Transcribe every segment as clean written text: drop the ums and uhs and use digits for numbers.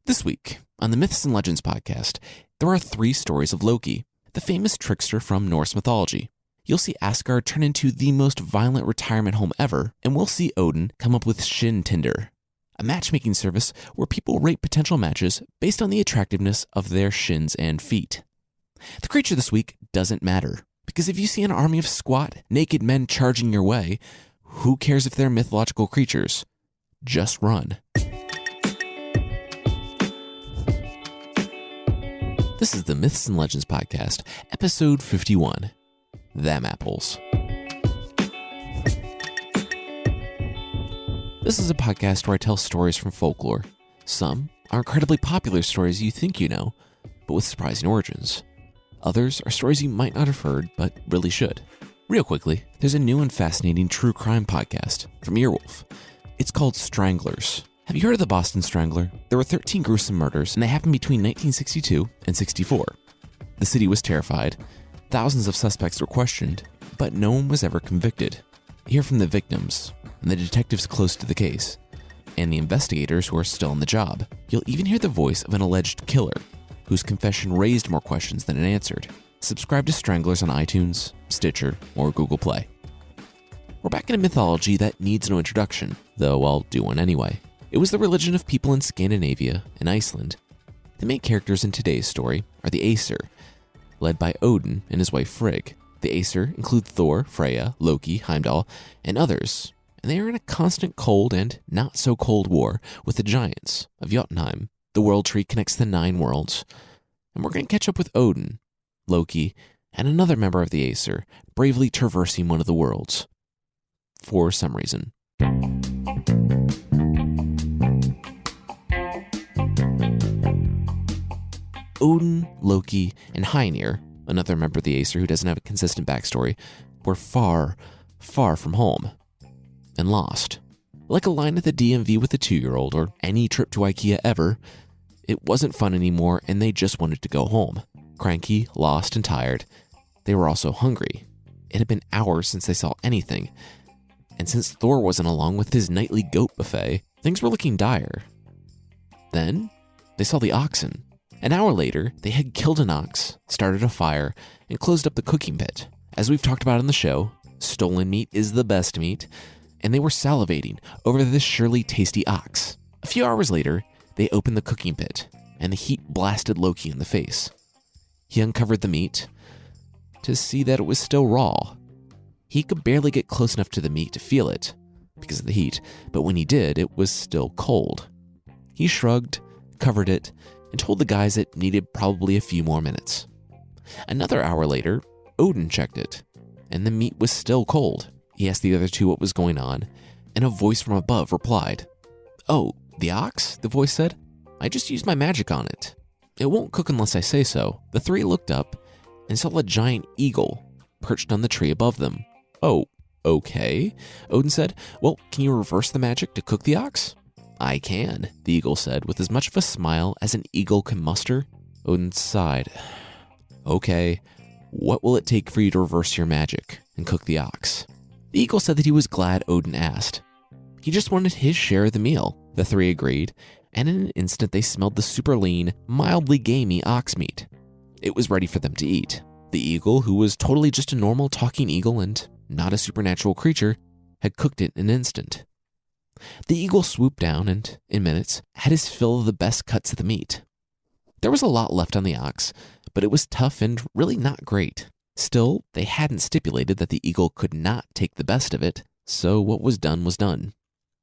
This week, on the Myths and Legends podcast, there are 3 stories of Loki, the famous trickster from Norse mythology. You'll see Asgard turn into the most violent retirement home ever, and we'll see Odin come up with Shin Tinder, a matchmaking service where people rate potential matches based on the attractiveness of their shins and feet. The creature this week doesn't matter, because if you see an army of squat, naked men charging your way, who cares if they're mythological creatures? Just run. This is the Myths and Legends podcast, episode 51, Them Apples. This is a podcast where I tell stories from folklore. Some are incredibly popular stories you think you know, but with surprising origins. Others are stories you might not have heard, but really should. Real quickly, there's a new and fascinating true crime podcast from Earwolf. It's called Stranglers. Have you heard of the Boston Strangler? There were 13 gruesome murders, and they happened between 1962 and 64. The city was terrified. Thousands of suspects were questioned, but no one was ever convicted. Hear from the victims, and the detectives close to the case, and the investigators who are still on the job. You'll even hear the voice of an alleged killer, whose confession raised more questions than it answered. Subscribe to Stranglers on iTunes, Stitcher, or Google Play. We're back in a mythology that needs no introduction, though I'll do one anyway. It was the religion of people in Scandinavia and Iceland. The main characters in today's story are the Aesir, led by Odin and his wife Frigg. The Aesir include Thor, Freya, Loki, Heimdall, and others, and they are in a constant cold and not-so-cold war with the giants of Jotunheim. The world tree connects the 9 worlds, and we're going to catch up with Odin, Loki, and another member of the Aesir, bravely traversing one of the worlds. For some reason. Odin, Loki, and Heinir, another member of the Aesir who doesn't have a consistent backstory, were far, far from home and lost. Like a line at the DMV with a 2-year-old or any trip to IKEA ever, it wasn't fun anymore and they just wanted to go home. Cranky, lost, and tired, they were also hungry. It had been hours since they saw anything, and since Thor wasn't along with his nightly goat buffet, things were looking dire. Then, they saw the oxen. An hour later, they had killed an ox, started a fire, and closed up the cooking pit. As we've talked about on the show, stolen meat is the best meat, and they were salivating over this surely tasty ox. A few hours later, they opened the cooking pit, and the heat blasted Loki in the face. He uncovered the meat to see that it was still raw. He could barely get close enough to the meat to feel it because of the heat, but when he did, it was still cold. He shrugged, covered it, and told the guys it needed probably a few more minutes. Another hour later, Odin checked it, and the meat was still cold. He asked the other 2 what was going on, and a voice from above replied, "Oh, the ox?" the voice said. "I just used my magic on it. It won't cook unless I say so." The 3 looked up and saw a giant eagle perched on the tree above them. "Oh, okay," Odin said. "Well, can you reverse the magic to cook the ox?" "I can," the eagle said, with as much of a smile as an eagle can muster. Odin sighed. "Okay, what will it take for you to reverse your magic and cook the ox?" The eagle said that he was glad Odin asked. He just wanted his share of the meal. The 3 agreed, and in an instant they smelled the super lean, mildly gamey ox meat. It was ready for them to eat. The eagle, who was totally just a normal talking eagle and not a supernatural creature, had cooked it in an instant. The eagle swooped down and, in minutes, had his fill of the best cuts of the meat. There was a lot left on the ox, but it was tough and really not great. Still, they hadn't stipulated that the eagle could not take the best of it, so what was done was done.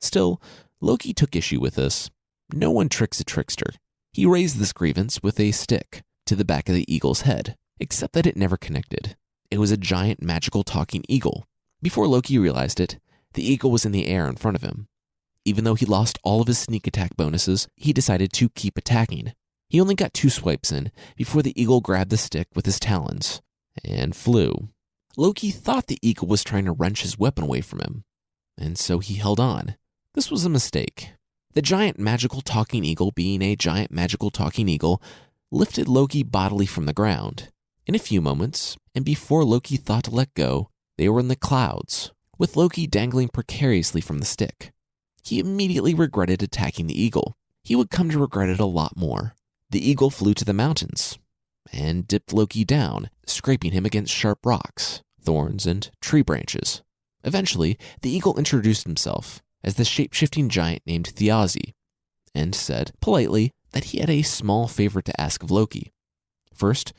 Still, Loki took issue with this. No one tricks a trickster. He raised this grievance with a stick to the back of the eagle's head, except that it never connected. It was a giant magical talking eagle. Before Loki realized it, the eagle was in the air in front of him. Even though he lost all of his sneak attack bonuses, he decided to keep attacking. He only got 2 swipes in before the eagle grabbed the stick with his talons and flew. Loki thought the eagle was trying to wrench his weapon away from him, and so he held on. This was a mistake. The giant magical talking eagle, being a giant magical talking eagle, lifted Loki bodily from the ground. In a few moments, and before Loki thought to let go, they were in the clouds, with Loki dangling precariously from the stick. He immediately regretted attacking the eagle. he would come to regret it a lot more. The eagle flew to the mountains and dipped Loki down, scraping him against sharp rocks, thorns, and tree branches. Eventually, the eagle introduced himself as the shape-shifting giant named Thiazi, and said, politely, that he had a small favor to ask of Loki. First,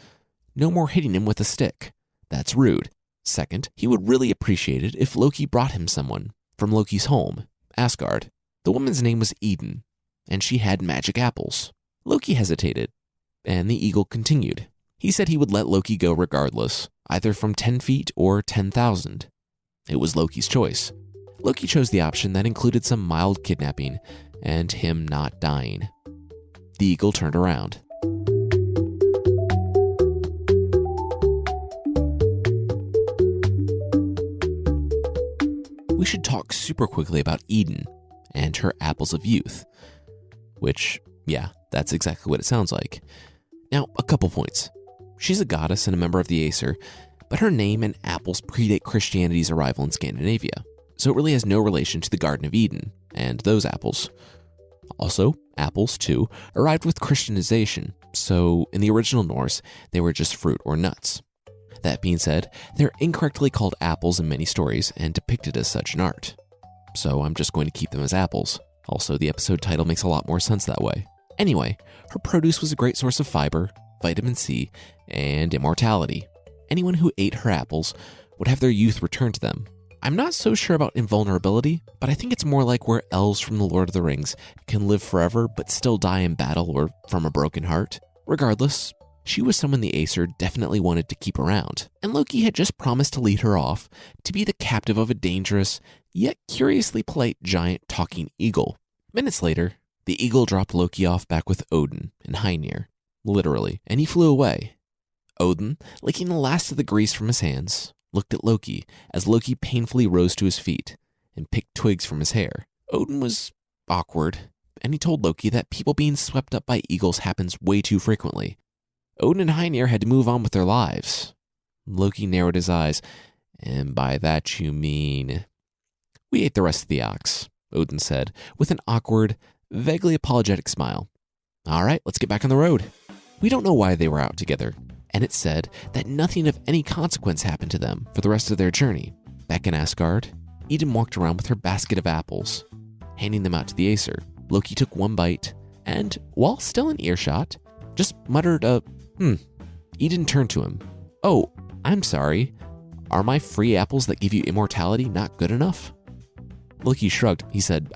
no more hitting him with a stick. That's rude. Second, he would really appreciate it if Loki brought him someone from Loki's home, Asgard. The woman's name was Eden, and she had magic apples. Loki hesitated, and the eagle continued. He said he would let Loki go regardless, either from 10 feet or 10,000. It was Loki's choice. Loki chose the option that included some mild kidnapping and him not dying. The eagle turned around. We should talk super quickly about Eden and her apples of youth, which, yeah, that's exactly what it sounds like. Now, a couple points. She's a goddess and a member of the Aesir, but her name and apples predate Christianity's arrival in Scandinavia, so it really has no relation to the Garden of Eden and those apples. Also, apples, too, arrived with Christianization, so in the original Norse, they were just fruit or nuts. That being said, they're incorrectly called apples in many stories and depicted as such in art. So I'm just going to keep them as apples. Also, the episode title makes a lot more sense that way. Anyway, her produce was a great source of fiber, vitamin C, and immortality. Anyone who ate her apples would have their youth returned to them. I'm not so sure about invulnerability, but I think it's more like where elves from The Lord of the Rings can live forever but still die in battle or from a broken heart. Regardless, she was someone the Aesir definitely wanted to keep around, and Loki had just promised to lead her off to be the captive of a dangerous, yet curiously polite giant talking eagle. Minutes later, the eagle dropped Loki off back with Odin and Heinir, literally, and he flew away. Odin, licking the last of the grease from his hands, looked at Loki as Loki painfully rose to his feet and picked twigs from his hair. Odin was awkward, and he told Loki that people being swept up by eagles happens way too frequently. Odin and Heinir had to move on with their lives. Loki narrowed his eyes. And by that you mean... We ate the rest of the ox, Odin said, with an awkward, vaguely apologetic smile. All right, let's get back on the road. We don't know why they were out together, and it said that nothing of any consequence happened to them for the rest of their journey. Back in Asgard, Eden walked around with her basket of apples, handing them out to the Aesir. Loki took one bite, and, while still in earshot, just muttered a, Eden turned to him. Oh, I'm sorry. Are my free apples that give you immortality not good enough? Loki shrugged. He said,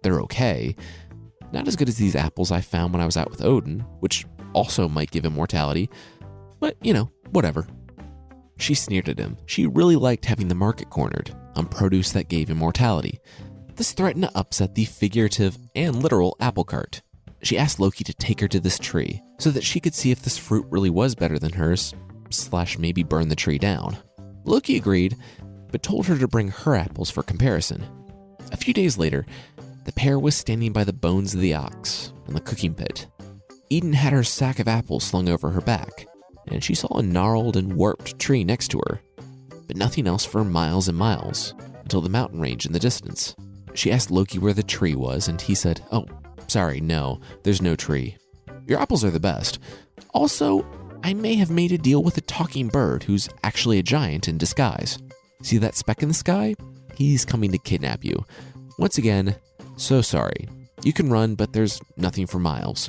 they're okay. Not as good as these apples I found when I was out with Odin, which also might give immortality. But, whatever. She sneered at him. She really liked having the market cornered on produce that gave immortality. This threatened to upset the figurative and literal apple cart. She asked Loki to take her to this tree so that she could see if this fruit really was better than hers, / maybe burn the tree down. Loki agreed, but told her to bring her apples for comparison. A few days later, the pair was standing by the bones of the ox in the cooking pit. Eden had her sack of apples slung over her back, and she saw a gnarled and warped tree next to her, but nothing else for miles and miles, until the mountain range in the distance. She asked Loki where the tree was, and he said, "Oh, sorry, no, there's no tree. Your apples are the best. Also, I may have made a deal with a talking bird who's actually a giant in disguise. See that speck in the sky? He's coming to kidnap you. Once again, so sorry. You can run, but there's nothing for miles.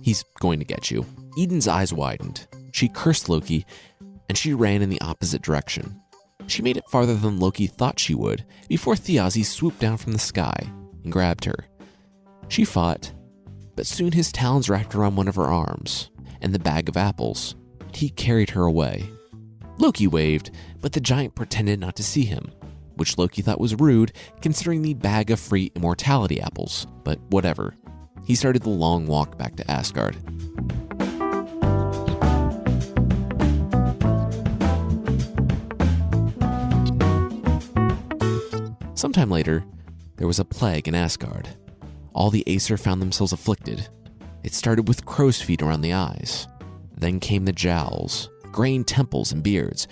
He's going to get you." Eden's eyes widened. She cursed Loki, and she ran in the opposite direction. She made it farther than Loki thought she would before Thiazi swooped down from the sky and grabbed her. She fought, but soon his talons wrapped around one of her arms and the bag of apples, and he carried her away. Loki waved, but the giant pretended not to see him, which Loki thought was rude considering the bag of free immortality apples, but whatever. He started the long walk back to Asgard. Sometime later, there was a plague in Asgard. All the Aesir found themselves afflicted. It started with crow's feet around the eyes. Then came the jowls, graying temples and beards,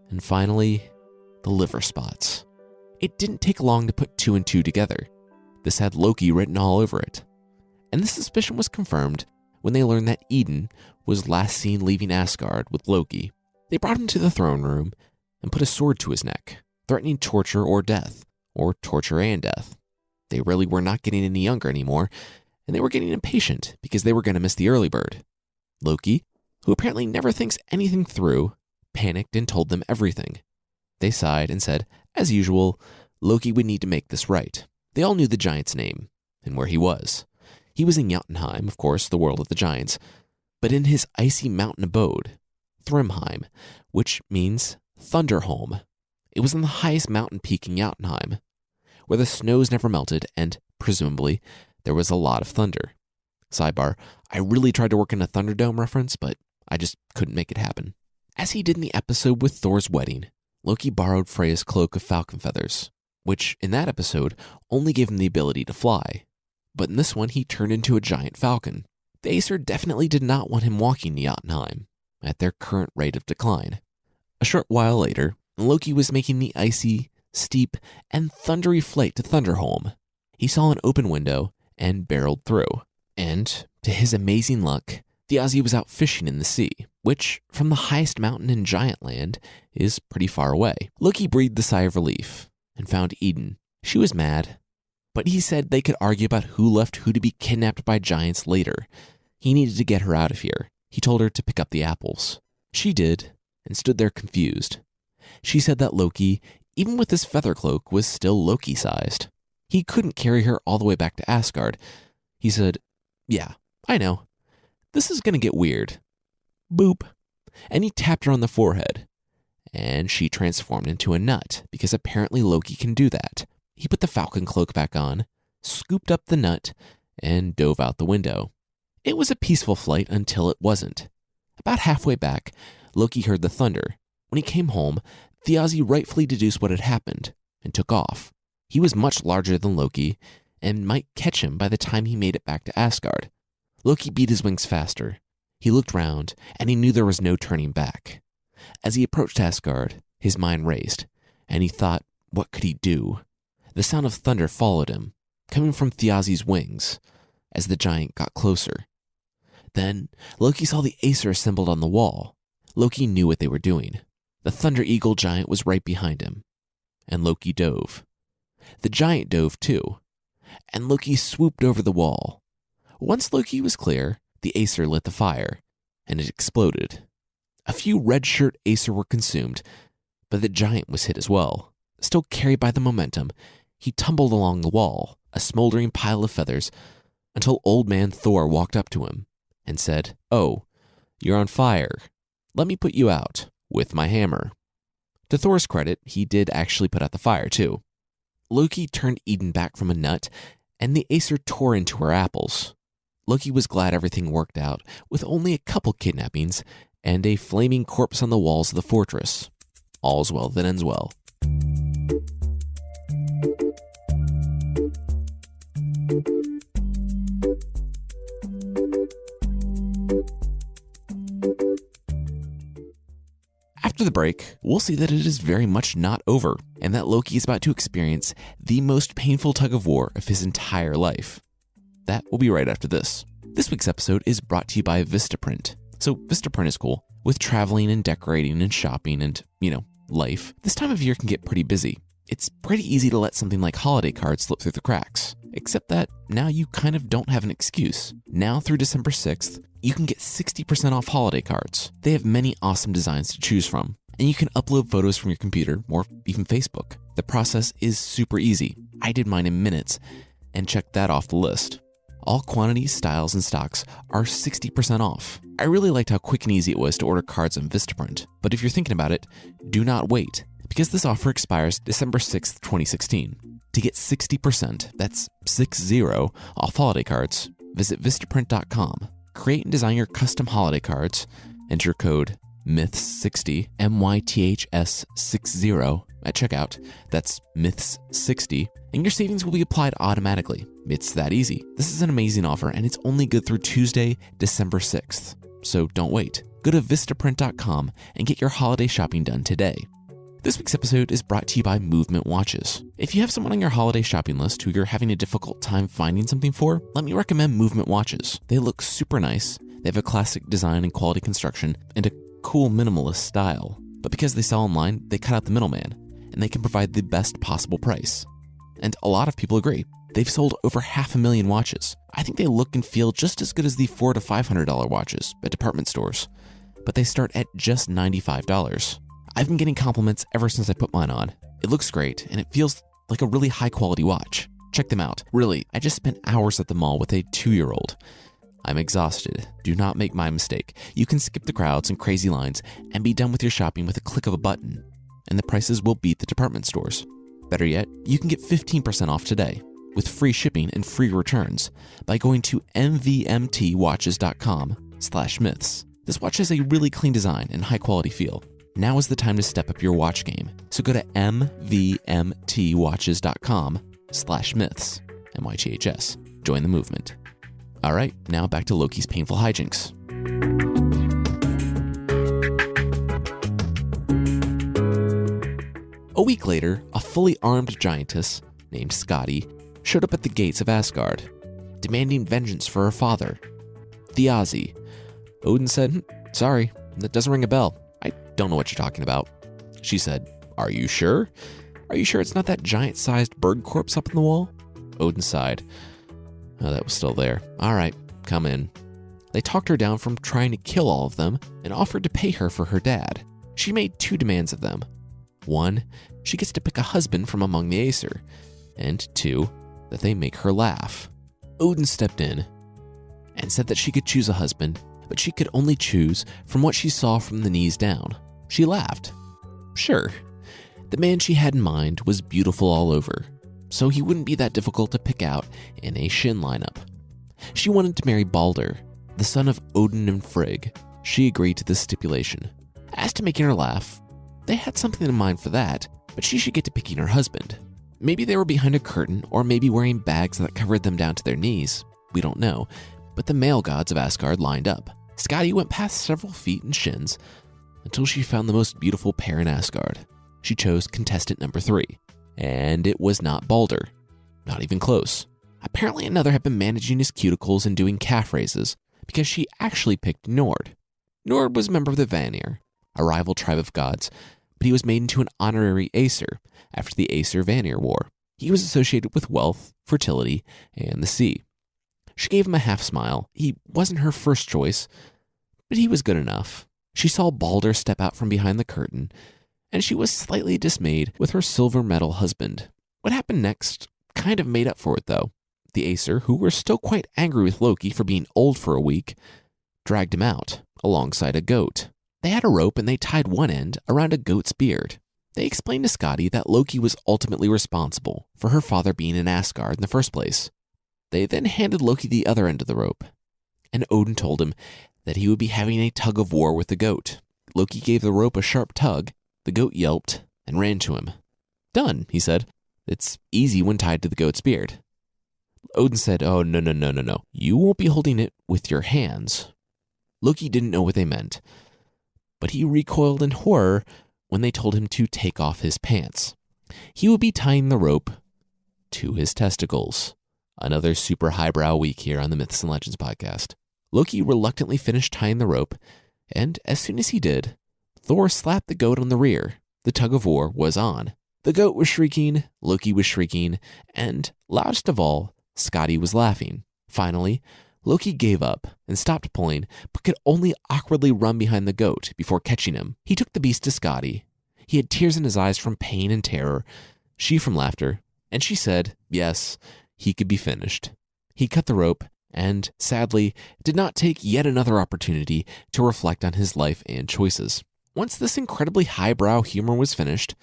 and finally, the liver spots. It didn't take long to put two and two together. This had Loki written all over it. And this suspicion was confirmed when they learned that Eden was last seen leaving Asgard with Loki. They brought him to the throne room and put a sword to his neck, threatening torture or death, or torture and death. They really were not getting any younger anymore, and they were getting impatient because they were going to miss the early bird. Loki, who apparently never thinks anything through, panicked and told them everything. They sighed and said, as usual, Loki would need to make this right. They all knew the giant's name and where he was. He was in Jotunheim, of course, the world of the giants, but in his icy mountain abode, Thrymheim, which means Thunderholm. It was on the highest mountain peak in Jotunheim, where the snows never melted and, presumably, there was a lot of thunder. Sidebar, I really tried to work in a Thunderdome reference, but I just couldn't make it happen. As he did in the episode with Thor's wedding, Loki borrowed Freya's cloak of falcon feathers, which in that episode only gave him the ability to fly. But in this one, he turned into a giant falcon. The Aesir definitely did not want him walking to Jotunheim at their current rate of decline. A short while later, Loki was making the icy, steep, and thundery flight to Thunderholm. He saw an open window and barreled through. And, to his amazing luck, Thiazi was out fishing in the sea, which, from the highest mountain in Giantland, is pretty far away. Loki breathed a sigh of relief and found Eden. She was mad, but he said they could argue about who left who to be kidnapped by giants later. He needed to get her out of here. He told her to pick up the apples. She did, and stood there confused. She said that Loki, even with his feather cloak, was still Loki-sized. He couldn't carry her all the way back to Asgard. He said, "Yeah, I know. This is going to get weird." Boop. And he tapped her on the forehead. And she transformed into a nut, because apparently Loki can do that. He put the falcon cloak back on, scooped up the nut, and dove out the window. It was a peaceful flight until it wasn't. About halfway back, Loki heard the thunder. When he came home, Thiazi rightfully deduced what had happened and took off. He was much larger than Loki and might catch him by the time he made it back to Asgard. Loki beat his wings faster. He looked round, and he knew there was no turning back. As he approached Asgard, his mind raced, and he thought, what could he do? The sound of thunder followed him, coming from Thiazi's wings, as the giant got closer. Then, Loki saw the Aesir assembled on the wall. Loki knew what they were doing. The Thunder Eagle giant was right behind him, and Loki dove. The giant dove too, and Loki swooped over the wall. Once Loki was clear, the Aesir lit the fire, and it exploded. A few red shirt Aesir were consumed, but the giant was hit as well. Still carried by the momentum, he tumbled along the wall, a smoldering pile of feathers, until Old Man Thor walked up to him and said, "Oh, you're on fire. Let me put you out with my hammer." To Thor's credit, he did actually put out the fire too. Loki turned Eden back from a nut, and the Aesir tore into her apples. Loki was glad everything worked out, with only a couple kidnappings and a flaming corpse on the walls of the fortress. All's well that ends well. After the break, we'll see that it is very much not over, and that Loki is about to experience the most painful tug-of-war of his entire life. That will be right after this. This week's episode is brought to you by Vistaprint. So Vistaprint is cool. With traveling and decorating and shopping and, life, this time of year can get pretty busy. It's pretty easy to let something like holiday cards slip through the cracks. Except that now you kind of don't have an excuse. Now through December 6th, you can get 60% off holiday cards. They have many awesome designs to choose from, and you can upload photos from your computer or even Facebook. The process is super easy. I did mine in minutes and checked that off the list. All quantities, styles, and stocks are 60% off. I really liked how quick and easy it was to order cards on Vistaprint, but if you're thinking about it, do not wait, because this offer expires December 6th, 2016. To get 60%, that's 60, off holiday cards, visit Vistaprint.com. Create and design your custom holiday cards, enter code MYTHS60, MYTHS60 at checkout, that's MYTHS60, and your savings will be applied automatically. It's that easy. This is an amazing offer, and it's only good through Tuesday, December 6th. So don't wait. Go to Vistaprint.com and get your holiday shopping done today. This week's episode is brought to you by Movement Watches. If you have someone on your holiday shopping list who you're having a difficult time finding something for, let me recommend Movement Watches. They look super nice, they have a classic design and quality construction, and a cool minimalist style. But because they sell online, they cut out the middleman, and they can provide the best possible price. And a lot of people agree. They've sold over 500,000 watches. I think they look and feel just as good as the $400 to $500 watches at department stores, but they start at just $95. I've been getting compliments ever since I put mine on. It looks great, and it feels like a really high-quality watch. Check them out. Really, I just spent hours at the mall with a 2-year-old. I'm exhausted. Do not make my mistake. You can skip the crowds and crazy lines and be done with your shopping with a click of a button, and the prices will beat the department stores. Better yet, you can get 15% off today with free shipping and free returns by going to mvmtwatches.com/myths. This watch has a really clean design and high-quality feel. Now is the time to step up your watch game. So go to mvmtwatches.com/myths, MYTHS. Join the movement. All right, now back to Loki's painful hijinks. A week later, a fully armed giantess named Skadi showed up at the gates of Asgard, demanding vengeance for her father, Thiazi. Odin said, "Sorry, that doesn't ring a bell. I don't know what you're talking about." She said, "Are you sure? Are you sure it's not that giant-sized bird corpse up in the wall?" Odin sighed. Oh, that was still there. "All right, come in." They talked her down from trying to kill all of them and offered to pay her for her dad. She made 2 demands of them. 1, she gets to pick a husband from among the Aesir, and 2, that they make her laugh. Odin stepped in and said that she could choose a husband, but she could only choose from what she saw from the knees down. She laughed. Sure, the man she had in mind was beautiful all over, so he wouldn't be that difficult to pick out in a Shin lineup. She wanted to marry Balder, the son of Odin and Frigg. She agreed to this stipulation. As to making her laugh, they had something in mind for that, but she should get to picking her husband. Maybe they were behind a curtain, or maybe wearing bags that covered them down to their knees. We don't know, but the male gods of Asgard lined up. Skadi went past several feet and shins until she found the most beautiful pair in Asgard. She chose contestant number 3, and it was not Balder. Not even close. Apparently another had been managing his cuticles and doing calf raises, because she actually picked Nord. Nord was a member of the Vanir, a rival tribe of gods, but he was made into an honorary Aesir after the Aesir-Vanir War. He was associated with wealth, fertility, and the sea. She gave him a half smile. He wasn't her first choice, but he was good enough. She saw Balder step out from behind the curtain, and she was slightly dismayed with her silver metal husband. What happened next kind of made up for it, though. The Aesir, who were still quite angry with Loki for being old for a week, dragged him out alongside a goat. They had a rope and they tied one end around a goat's beard. They explained to Skadi that Loki was ultimately responsible for her father being in Asgard in the first place. They then handed Loki the other end of the rope, and Odin told him that he would be having a tug of war with the goat. Loki gave the rope a sharp tug, the goat yelped and ran to him. "Done," he said. "It's easy when tied to the goat's beard." Odin said, "Oh, no. You won't be holding it with your hands." Loki didn't know what they meant, but he recoiled in horror when they told him to take off his pants. He would be tying the rope to his testicles. Another super highbrow week here on the Myths and Legends podcast. Loki reluctantly finished tying the rope, and as soon as he did, Thor slapped the goat on the rear. The tug of war was on. The goat was shrieking, Loki was shrieking, and, loudest of all, Skadi was laughing. Finally, Loki gave up and stopped pulling, but could only awkwardly run behind the goat before catching him. He took the beast to Skadi. He had tears in his eyes from pain and terror, she from laughter, and she said, yes, he could be finished. He cut the rope and, sadly, did not take yet another opportunity to reflect on his life and choices. Once this incredibly highbrow humor was finished,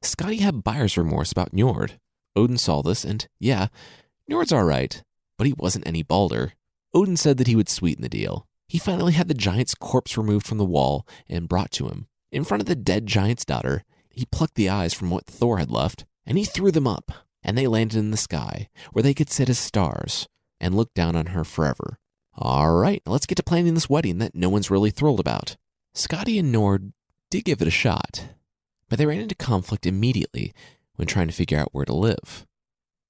Skadi had buyer's remorse about Njord. Odin saw this, and yeah, Njord's all right, but he wasn't any Balder. Odin said that he would sweeten the deal. He finally had the giant's corpse removed from the wall and brought to him. In front of the dead giant's daughter, he plucked the eyes from what Thor had left, and he threw them up, and they landed in the sky, where they could sit as stars and look down on her forever. All right, let's get to planning this wedding that no one's really thrilled about. Skadi and Njord did give it a shot, but they ran into conflict immediately when trying to figure out where to live.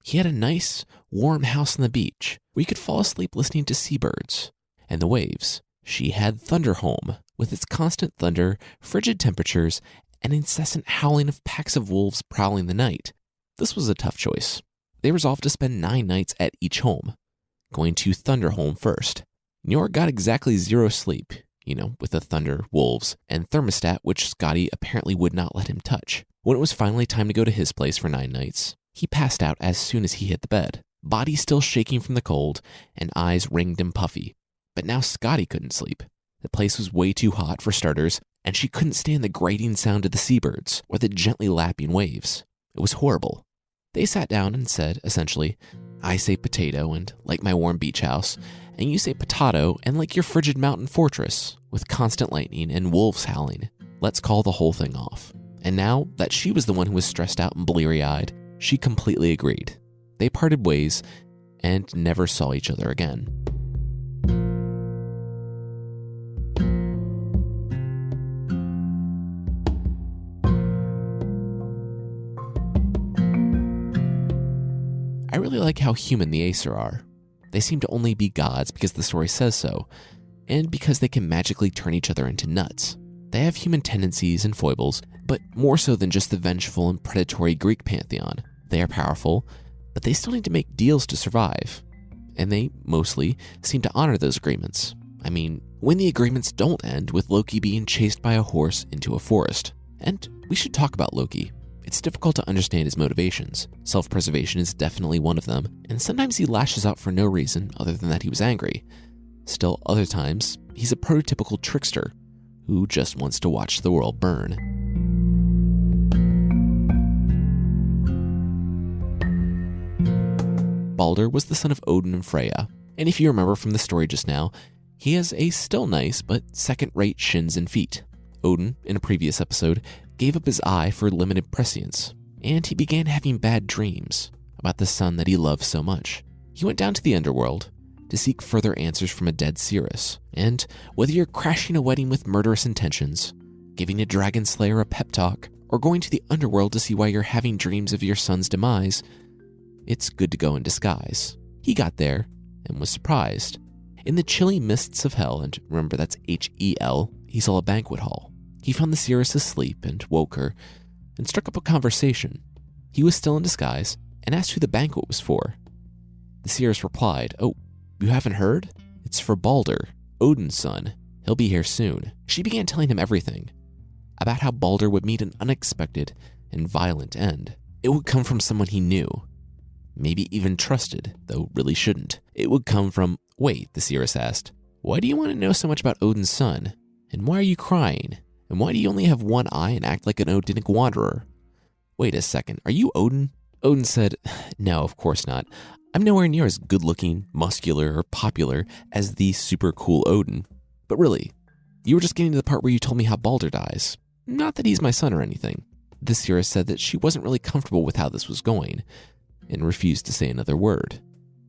He had a nice, warm house on the beach where he could fall asleep listening to seabirds and the waves. She had Thunderholm, with its constant thunder, frigid temperatures, and incessant howling of packs of wolves prowling the night. This was a tough choice. They resolved to spend 9 nights at each home, going to Thunderholm first. Niord got exactly 0 sleep, with the thunder, wolves, and thermostat, which Scotty apparently would not let him touch. When it was finally time to go to his place for 9 nights, he passed out as soon as he hit the bed, body still shaking from the cold and eyes ringed and puffy. But now Scotty couldn't sleep. The place was way too hot for starters, and she couldn't stand the grating sound of the seabirds or the gently lapping waves. It was horrible. They sat down and said, essentially, I say potato and like my warm beach house, and you say potato and like your frigid mountain fortress with constant lightning and wolves howling. Let's call the whole thing off. And now that she was the one who was stressed out and bleary-eyed, she completely agreed. They parted ways and never saw each other again. I really like how human the Aesir are. They seem to only be gods because the story says so, and because they can magically turn each other into nuts. They have human tendencies and foibles, but more so than just the vengeful and predatory Greek pantheon. They are powerful, but they still need to make deals to survive. And they, mostly, seem to honor those agreements. I mean, when the agreements don't end with Loki being chased by a horse into a forest. And we should talk about Loki. It's difficult to understand his motivations. Self-preservation is definitely one of them, and sometimes he lashes out for no reason other than that he was angry. Still, other times, he's a prototypical trickster who just wants to watch the world burn. Balder was the son of Odin and Freya, and if you remember from the story just now, he has a still nice but second-rate shins and feet. Odin, in a previous episode, gave up his eye for limited prescience, and he began having bad dreams about the son that he loved so much. He went down to the underworld to seek further answers from a dead Cirrus, and whether you're crashing a wedding with murderous intentions, giving a dragon slayer a pep talk, or going to the underworld to see why you're having dreams of your son's demise, it's good to go in disguise. He got there and was surprised. In the chilly mists of hell, and remember that's H-E-L, he saw a banquet hall. He found the Cirrus asleep and woke her and struck up a conversation. He was still in disguise and asked who the banquet was for. The Cirrus replied, "Oh, you haven't heard? It's for Balder, Odin's son. He'll be here soon." She began telling him everything about how Balder would meet an unexpected and violent end. It would come from someone he knew, maybe even trusted, though really shouldn't. It would come from, wait, the Cirrus asked, why do you want to know so much about Odin's son? And why are you crying? And why do you only have one eye and act like an Odinic wanderer? Wait a second, are you Odin? Odin said, no, of course not. I'm nowhere near as good-looking, muscular, or popular as the super cool Odin. But really, you were just getting to the part where you told me how Balder dies. Not that he's my son or anything. The Cirrus said that she wasn't really comfortable with how this was going, and refused to say another word.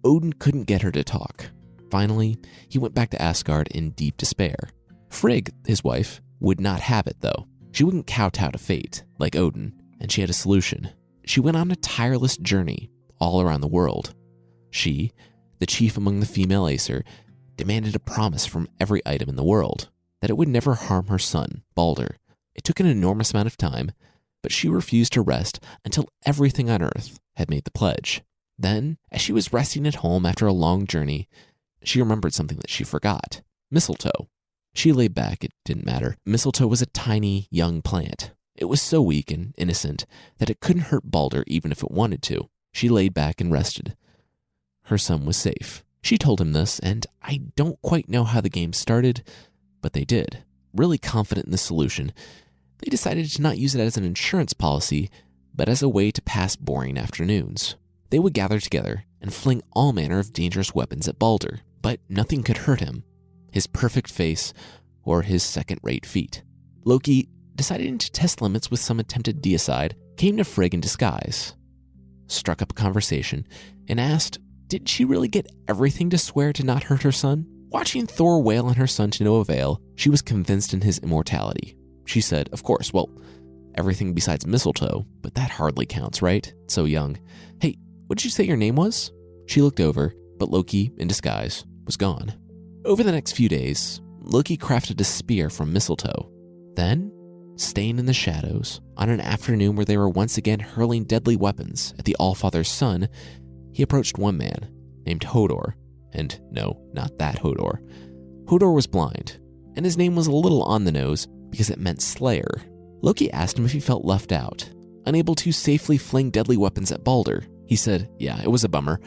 Odin couldn't get her to talk. Finally, he went back to Asgard in deep despair. Frigg, his wife, would not have it, though. She wouldn't kowtow to fate, like Odin, and she had a solution. She went on a tireless journey all around the world. She, the chief among the female Aesir, demanded a promise from every item in the world that it would never harm her son, Balder. It took an enormous amount of time, but she refused to rest until everything on Earth had made the pledge. Then, as she was resting at home after a long journey, she remembered something that she forgot. Mistletoe. She lay back, it didn't matter. Mistletoe was a tiny, young plant. It was so weak and innocent that it couldn't hurt Balder even if it wanted to. She laid back and rested. Her son was safe. She told him this, and I don't quite know how the game started, but they did. Really confident in the solution, they decided to not use it as an insurance policy, but as a way to pass boring afternoons. They would gather together and fling all manner of dangerous weapons at Balder, but nothing could hurt him, his perfect face or his second-rate feet. Loki, deciding to test limits with some attempted deicide, came to Frigg in disguise, struck up a conversation, and asked, did she really get everything to swear to not hurt her son? Watching Thor wail on her son to no avail, she was convinced in his immortality. She said, of course, well, everything besides mistletoe, but that hardly counts, right? So young. Hey, what did you say your name was? She looked over, but Loki, in disguise, was gone. Over the next few days, Loki crafted a spear from mistletoe. Then, staying in the shadows, on an afternoon where they were once again hurling deadly weapons at the Allfather's son, he approached one man named Hodor. And no, not that Hodor. Hodor was blind, and his name was a little on the nose because it meant Slayer. Loki asked him if he felt left out, unable to safely fling deadly weapons at Balder. He said, yeah, it was a bummer,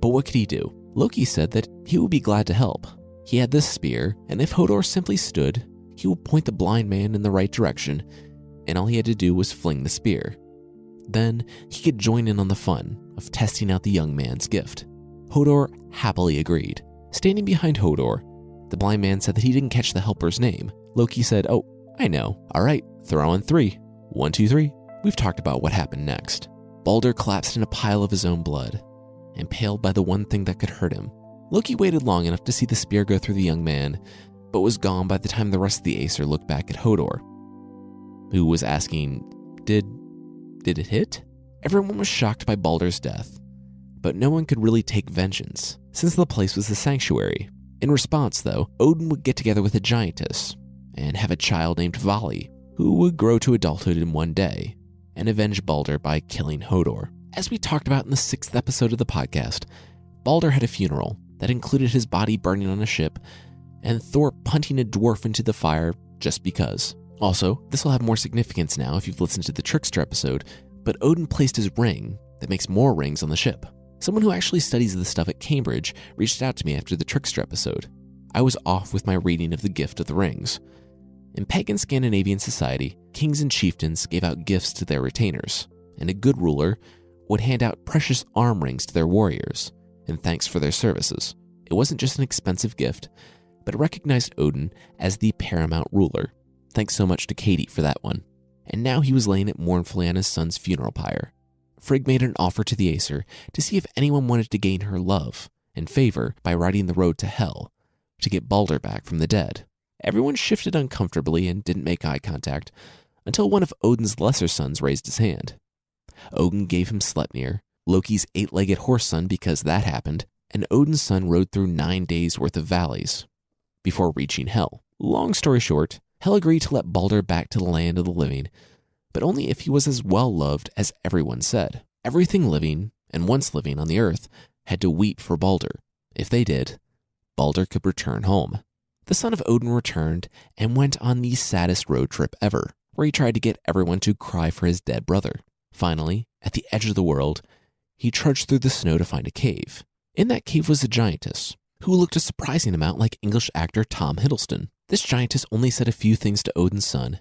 but what could he do? Loki said that he would be glad to help. He had this spear, and if Hodor simply stood, he would point the blind man in the right direction, and all he had to do was fling the spear. Then he could join in on the fun of testing out the young man's gift. Hodor happily agreed. Standing behind Hodor, the blind man said that he didn't catch the helper's name. Loki said, oh, I know. All right, throw on 3. 1, 2, 3. We've talked about what happened next. Balder collapsed in a pile of his own blood, impaled by the one thing that could hurt him. Loki waited long enough to see the spear go through the young man, but was gone by the time the rest of the Aesir looked back at Hodor, who was asking, Did it hit? Everyone was shocked by Balder's death, but no one could really take vengeance, since the place was the sanctuary. In response, though, Odin would get together with a giantess and have a child named Vali, who would grow to adulthood in one day and avenge Balder by killing Hodor. As we talked about in the 6th episode of the podcast, Balder had a funeral that included his body burning on a ship and Thor punting a dwarf into the fire just because. Also, this will have more significance now if you've listened to the Trickster episode, but Odin placed his ring that makes more rings on the ship. Someone who actually studies this stuff at Cambridge reached out to me after the Trickster episode. I was off with my reading of the Gift of the Rings. In pagan Scandinavian society, kings and chieftains gave out gifts to their retainers, and a good ruler would hand out precious arm rings to their warriors in thanks for their services. It wasn't just an expensive gift, but it recognized Odin as the paramount ruler. Thanks so much to Katie for that one. And now he was laying it mournfully on his son's funeral pyre. Frigg made an offer to the Aesir to see if anyone wanted to gain her love and favor by riding the road to Hel to get Balder back from the dead. Everyone shifted uncomfortably and didn't make eye contact until one of Odin's lesser sons raised his hand. Odin gave him Sleipnir, Loki's 8-legged horse son because that happened, and Odin's son rode through 9 days' worth of valleys before reaching Hel. Long story short, Hel agreed to let Balder back to the land of the living, but only if he was as well loved as everyone said. Everything living and once living on the earth had to weep for Balder. If they did, Balder could return home. The son of Odin returned and went on the saddest road trip ever, where he tried to get everyone to cry for his dead brother. Finally, at the edge of the world, he trudged through the snow to find a cave. In that cave was a giantess, who looked a surprising amount like English actor Tom Hiddleston. This giantess only said a few things to Odin's son,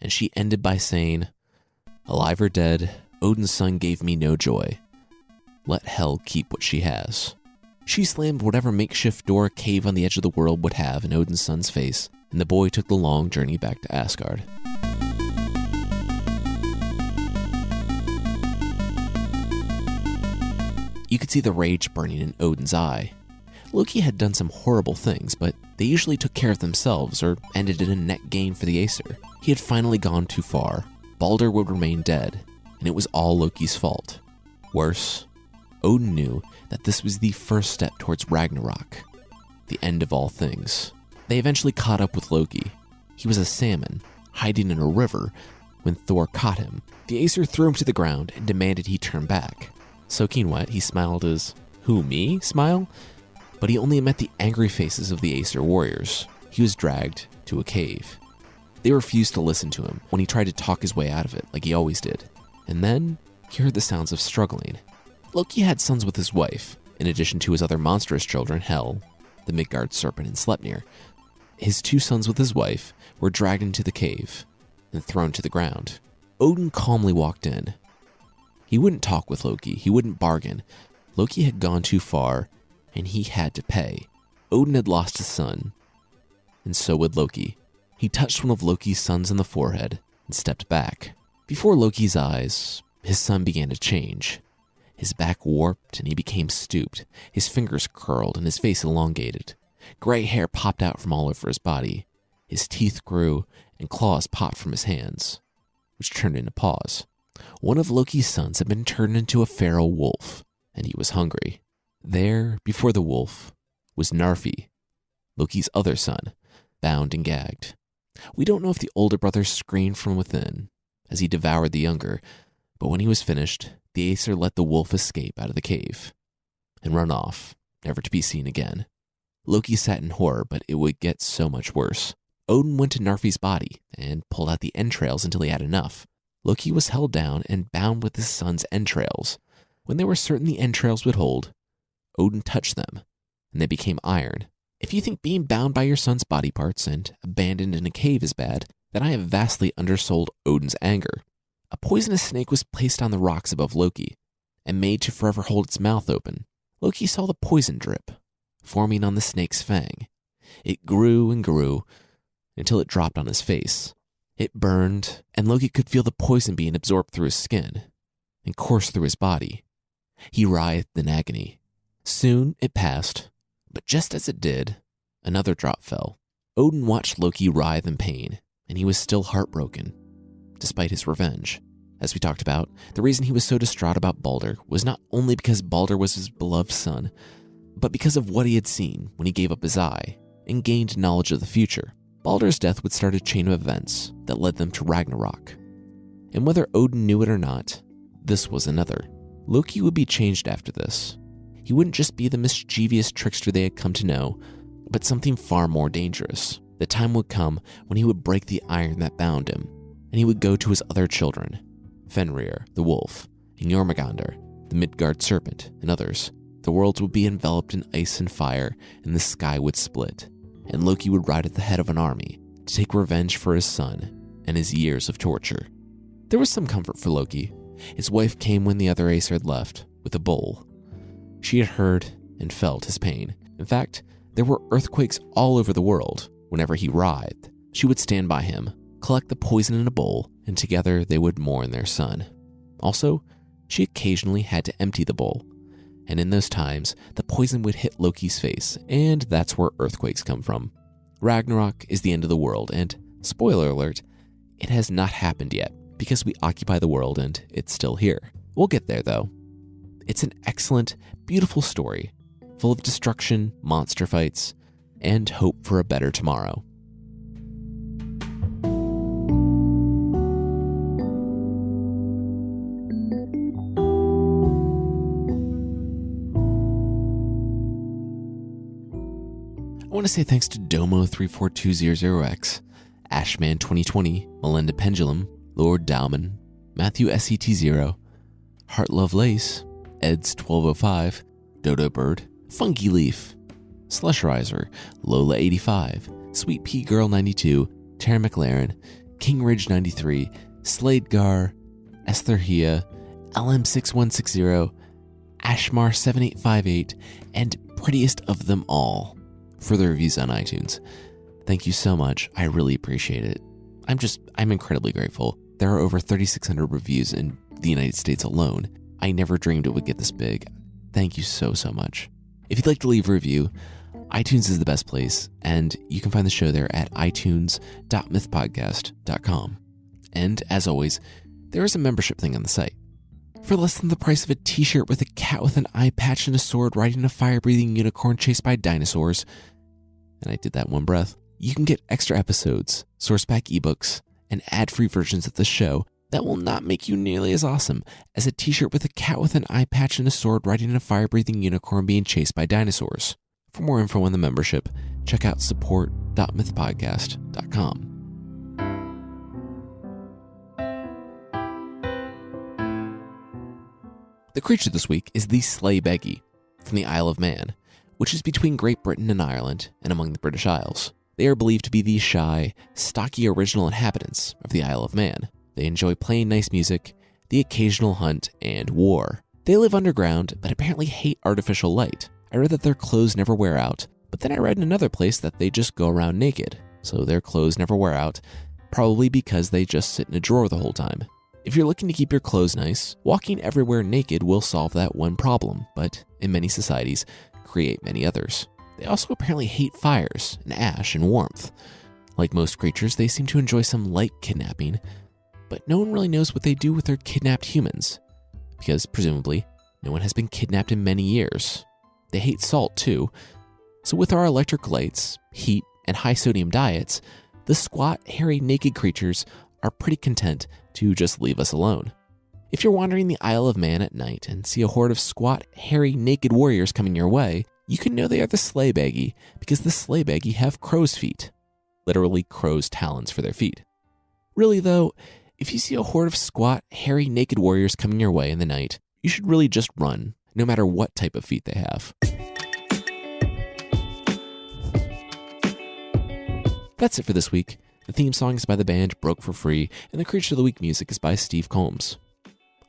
and she ended by saying, "Alive or dead, Odin's son gave me no joy. Let Hel keep what she has." She slammed whatever makeshift door a cave on the edge of the world would have in Odin's son's face, and the boy took the long journey back to Asgard. You could see the rage burning in Odin's eye. Loki had done some horrible things, but they usually took care of themselves or ended in a net gain for the Aesir. He had finally gone too far. Balder would remain dead, and it was all Loki's fault. Worse, Odin knew that this was the first step towards Ragnarok, the end of all things. They eventually caught up with Loki. He was a salmon, hiding in a river, when Thor caught him. The Aesir threw him to the ground and demanded he turn back. Soaking wet, he smiled his, "Who, me?" smile, but he only met the angry faces of the Aesir warriors. He was dragged to a cave. They refused to listen to him when he tried to talk his way out of it, like he always did. And then he heard the sounds of struggling. Loki had sons with his wife, in addition to his other monstrous children, Hel, the Midgard serpent, and Sleipnir. His 2 sons with his wife were dragged into the cave and thrown to the ground. Odin calmly walked in. He wouldn't talk with Loki. He wouldn't bargain. Loki had gone too far, and he had to pay. Odin had lost his son, and so would Loki. He touched one of Loki's sons on the forehead and stepped back. Before Loki's eyes, his son began to change. His back warped and he became stooped. His fingers curled and his face elongated. Gray hair popped out from all over his body. His teeth grew and claws popped from his hands. which turned into paws. One of Loki's sons had been turned into a feral wolf, and he was hungry. There, before the wolf, was Narfi, Loki's other son, bound and gagged. We don't know if the older brother screamed from within as he devoured the younger, but when he was finished, the Aesir let the wolf escape out of the cave and run off, never to be seen again. Loki sat in horror, but it would get so much worse. Odin went to Narfi's body and pulled out the entrails until he had enough. Loki was held down and bound with his son's entrails. When they were certain the entrails would hold, Odin touched them, and they became iron. If you think being bound by your son's body parts and abandoned in a cave is bad, then I have vastly undersold Odin's anger. A poisonous snake was placed on the rocks above Loki and made to forever hold its mouth open. Loki saw the poison drip, forming on the snake's fang. It grew and grew until it dropped on his face. It burned, and Loki could feel the poison being absorbed through his skin and coursed through his body. He writhed in agony. Soon it passed, but just as it did, another drop fell. Odin watched Loki writhe in pain, and he was still heartbroken, despite his revenge. As we talked about, the reason he was so distraught about Balder was not only because Balder was his beloved son, but because of what he had seen when he gave up his eye and gained knowledge of the future. Balder's death would start a chain of events that led them to Ragnarok. And whether Odin knew it or not, this was another. Loki would be changed after this. He wouldn't just be the mischievous trickster they had come to know, but something far more dangerous. The time would come when he would break the iron that bound him, and he would go to his other children, Fenrir, the wolf, and Jormungandr, the Midgard serpent, and others. The worlds would be enveloped in ice and fire, and the sky would split, and Loki would ride at the head of an army to take revenge for his son and his years of torture. There was some comfort for Loki. His wife came when the other Aesir had left, with a bowl. She had heard and felt his pain. In fact, there were earthquakes all over the world. Whenever he writhed, she would stand by him, collect the poison in a bowl, and together they would mourn their son. Also, she occasionally had to empty the bowl, and in those times, the poison would hit Loki's face, and that's where earthquakes come from. Ragnarok is the end of the world, and, spoiler alert, it has not happened yet, because we occupy the world and it's still here. We'll get there, though. It's an excellent, beautiful story, full of destruction, monster fights, and hope for a better tomorrow. I want to say thanks to Domo34200X, Ashman2020, Melinda Pendulum, Lord Dauman, Matthew SET0, Heart Love Lace, Eds1205, Dodo Bird, Funky Leaf, Slusherizer, Lola85, Sweet Pea Girl 92, Tara McLaren, King Ridge 93, Sladegar, Estherhia, LM6160, Ashmar7858, and prettiest of them all for the reviews on iTunes. Thank you so much. I really appreciate it. I'm incredibly grateful. There are over 3,600 reviews in the United States alone. I never dreamed it would get this big. Thank you so much. If you'd like to leave a review, iTunes is the best place, and you can find the show there at itunes.mythpodcast.com. And as always, there is a membership thing on the site. For less than the price of a t-shirt with a cat with an eye patch and a sword riding a fire-breathing unicorn chased by dinosaurs, and I did that in one breath, you can get extra episodes, source pack ebooks, and ad-free versions of the show that will not make you nearly as awesome as a t-shirt with a cat with an eye patch and a sword riding a fire-breathing unicorn being chased by dinosaurs. For more info on the membership, check out support.mythpodcast.com. The creature this week is the Sleighbeggy from the Isle of Man, which is between Great Britain and Ireland and among the British Isles. They are believed to be the shy, stocky original inhabitants of the Isle of Man. They enjoy playing nice music, the occasional hunt, and war. They live underground, but apparently hate artificial light. I read that their clothes never wear out, but then I read in another place that they just go around naked, so their clothes never wear out, probably because they just sit in a drawer the whole time. If you're looking to keep your clothes nice, walking everywhere naked will solve that one problem, but in many societies, create many others. They also apparently hate fires and ash and warmth. Like most creatures, they seem to enjoy some light kidnapping, but no one really knows what they do with their kidnapped humans, because presumably no one has been kidnapped in many years. They hate salt too, so with our electric lights, heat, and high sodium diets, the squat, hairy, naked creatures are pretty content to just leave us alone. If you're wandering the Isle of Man at night and see a horde of squat, hairy, naked warriors coming your way, you can know they are the Sleighbaggy, because the Sleighbaggy have crow's feet. Literally crow's talons for their feet. Really though, if you see a horde of squat, hairy, naked warriors coming your way in the night, you should really just run, no matter what type of feet they have. That's it for this week. The theme song is by the band Broke for Free, and the Creature of the Week music is by Steve Combs.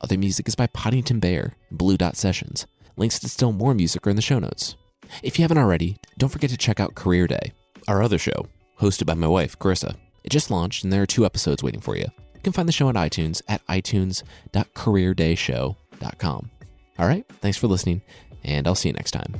Other music is by Poddington Bear and Blue Dot Sessions. Links to still more music are in the show notes. If you haven't already, don't forget to check out Career Day, our other show, hosted by my wife, Carissa. It just launched and there are 2 episodes waiting for you. You can find the show on iTunes at itunes.careerdayshow.com. All right, thanks for listening, and I'll see you next time.